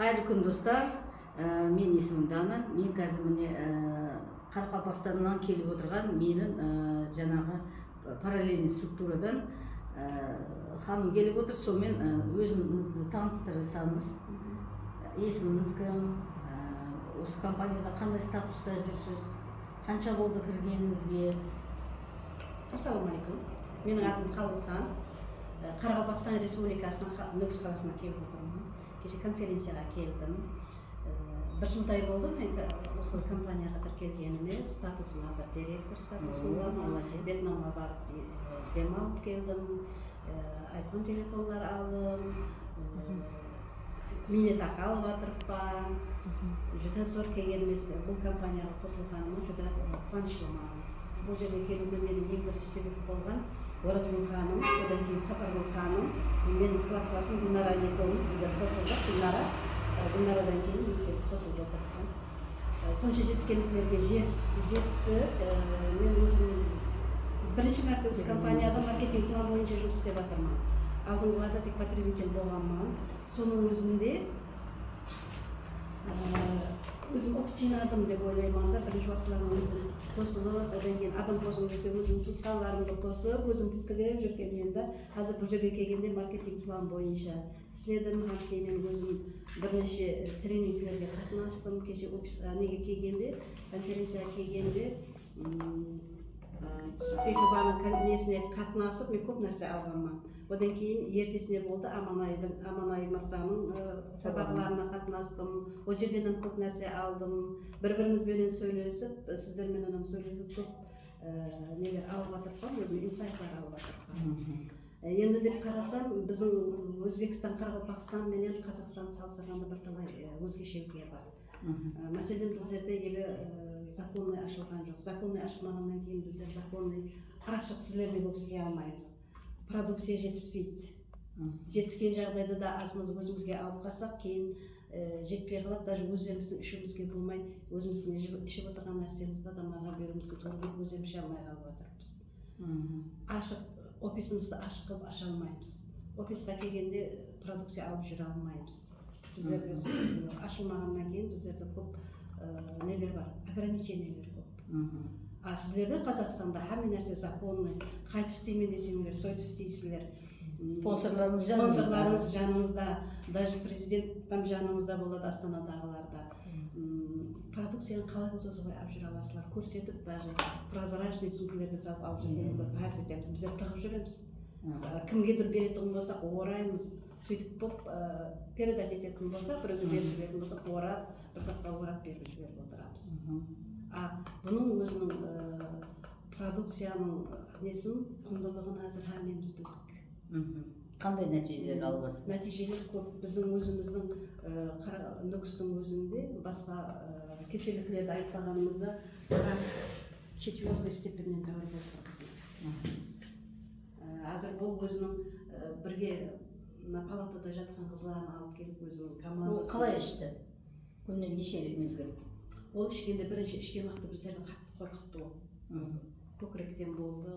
Қайырлы күн достар. Мен есімім Дана. Мен қазір міне Қарақалпақстаннан келіп отырған менің жаңағы параллельный структурадан ханым келіп отыр. Сонымен өзіңізді таныстырсаңыз, есіміңіз кім, осы компанияда қандай статуста жүрсіз, қанша болды кіргеніңізге? Ассалаумағалейкум. Менің атым Қалыхан. Қарақалпақстан Республикасының Нүкіс қаласына келіп отырмын. Кеше конференцияға келдім. Бір жылдай болды мен осы компанияға тіркелгеніме. Статусым азыр директор статусында. Вьетнамға барып дем алып келдім. Айфон телефондар алдым. Минетақы алып жатырмын. Жүдә зор келгеніме, бұл компанияға қосылғаныма жүдә қуаныштымын. Бұл жерге келуіме менің ең бірінші себеп болған Оразгүл ханым, одан кейін Сапаргүл ханым, менің классласым Гүлнара екеуміз біздер қосылдық. Гүлнарадан кейін келіп қосылып отырмын. Сонша жетіскендіктерге жетісті. Мен өзім бірінші мәрте осы компанияда маркетинг план бойынша жұмыс істеп жатырмын. Алдыңғыларда тек потребитель болғанмын. Соның өзінде өзім опыт жинадым деп ойлаймын да. Бірінші уақытларым өзім қосылып, одан кейін адам қосылып жүрсе өзім туысқандарымды қосып, өзім тігіп жүргенмен де қазір бұл жерге келгенде маркетинг план бойынша істедім. Кейін өзім бірнеше тренингтерге қатынастым. Кеше неге келгенде, конференцияға келгенде Бекованың несіне қатынасып, мен көп нәрсе алғанмын. Одан кейін ертесіне болды Аманай мырзаның сабағларына қатынастым. О жерден көп нәрсе алдым. Бір-бірімізбенен сөйлесіп, сіздерменен сөйлесіп көп нелер алып жатырмын, өзім инсайтлар алып жатырмын. Енді деп қарасам, біздің Өзбекстан, Қарақалпақстан менен Қазақстан салыстырғанда бірталай өзгешеліктер бар. Мәселен, біздерде елі законный ашылған жоқ. Законный ашылмағаннан кейін біздер законный ашық сіздерде болып істей алмаймыз. Продукция жетіспейді. Жетіскен жағдайда да азымыз өзімізге алып қалсақ, кейін жетпей қалады. Даже өздеріміздің ішуімізге болмай, өзіміздің ішіп отырған нәрсемізді адамдарға беруімізге тура келіп, өздеріміз іше алмай қалып жатырмыз. Ашық офисімізді ашық қылып аша алмаймыз. Офисқа келгенде продукция алып жүре алмаймыз. Біздерде ашылмағаннан кейін біздерде көп нелер бар, ограничениялер көп. Сіздерде Қазақстанда әр нәрсе законный, қайтып істеймен десеңдер, сөйтіп істейсіздер. Спонсорларыңыз жаныңызда, даже президент там жаныңызда болады, Астанадағыларда. Продукцияны қалай болса солай алып жүре аласыздар. Көрсетіп, даже прозрачный сумкалерге салып алып жүргенді парыз етеміз. Біздер тығып жүреміз. Кімгедір беретін болсақ, ораймыз. Сөйтіп болып передать ететін болсақ, біреуге беріп жіберетін болсақ, орап, бір затқа орап беріп жіберіп отырамыз. Бұның өзінің продукцияның несін, құндылығын әзір әмеміз білдік. Қандай нәтижелер алып жатсыз? Нәтижелер көп. Біздің өзіміздің Нүкістің өзінде басқа кеселіктерді айтпағанымызда 4-й степеннен тәуір болып тұрғызымыз. Әзір бұл өзінің бірге палатада жатқан қызларын алып келіп өзінің командасы. Ол қалай ішті? Күннен неше рет мезгіл? Ол ішкенде бірінші ішкен уақытта біздерді қатты қорқытты ол. Көкіректен болды,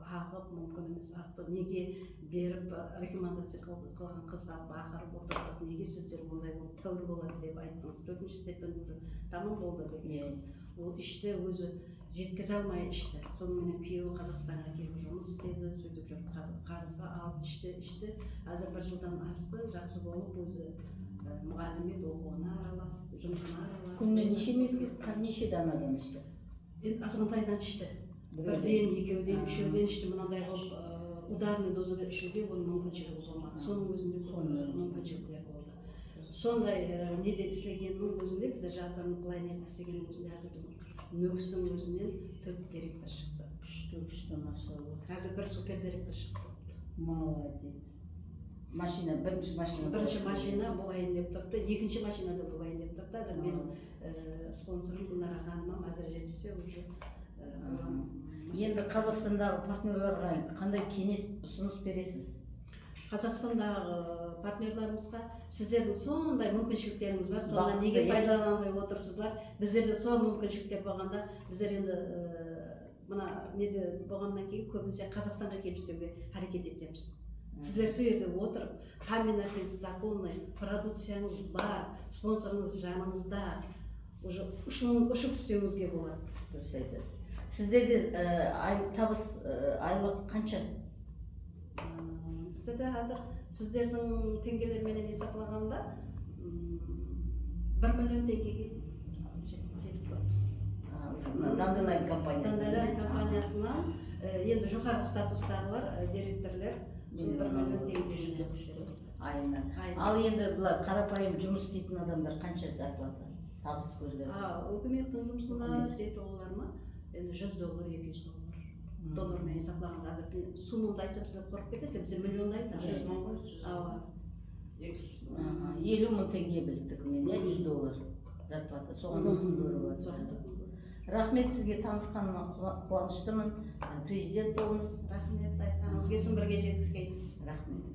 ағып, мүмкін емес ақты. Неге беріп рекомендация қылған қызға бақырып отырдық, неге сіздер ондай болып тәуір болады деп айттыңыз. 4-ші степен уже тамам болды деген. Ол ішті, өзі жеткізе алмай ішті. Сонымен күйеуі Қазақстанға келіп жұмыс істеді, сөйтіп жүріп қарызға алып ішті. Әзір бір жылдан асты, жақсы болып өзі мұғалімет оқуына араласты, жұмысына араласты. Күннен неше мезгіл, неше данадан ішті? Азғантайдан ішті. Бірден, екеуден, үшеуден ішті. Мынандай қылып ударный дозада ішуге оның мүмкіншілігі болмады. Соның өзінде мүмкіншіліктер болды. Сондай неде істегеннің өзінде, біздер жаздарының былай не істегеннің өзінде әзір біздің Нүкістің өзінен 4 директор шықты. Күшті, машалла. Әзір бір супер директор шықты. Молодец. Бірінші машина болайын деп тұрды, екінші машина да болайын деп тұрды. Әзір менің спонсорым Гүлнара ханымам әзір жетісе уже. Енді Қазақстандағы партнерларға қандай кеңес ұсыныс бересіз? Қазақстандағы партнерларымызға сіздердің сондай мүмкіншіліктеріңіз бар, сонда неге пайдаланбай отырсыздар? Біздерде сол мүмкіншіліктер болғанда, біздер енді мына неде болғаннан кейін көбінесе Қазақстанға келіп істеуге әрекет етеміз. Сіздер сол жерде отырып, қандай нәрсеңіз законный, продукцияңыз бар, спонсорыңыз жаныңызда, уже ұшып істеуіңізге болады. Дұрыс айтасыз. Сіздерде табыс айлық қанша? Бізде қазір сіздердің теңгелермен есептағанда 1 миллион теңгеге жетіп тұрмыз. Dandelion компаниясы. Dandelion компаниясынан енді жоғарғы статустағылар, директорлар 1 миллион теңге айына. Ал енді бұлар қарапайым жұмыс істейтін адамдар қанша зарплата? Табыс көздері? Үкіметтің жұмысында істейтін олар ма? Енді $100, $200. Доллармен есептағанда қазір суммамды айтсам сіздер қорқып кетесіздер, бізде миллионда айтамыз. 50 мың теңге біздікімен, $100 зарплата. Соған күн көріп жатыр. Рахмет, сізге танысқаныма қуаныштымын. Президент болыңыз. Рахмет, айтқаныңыз келсін, бірге жеткізгейміз. Рахмет.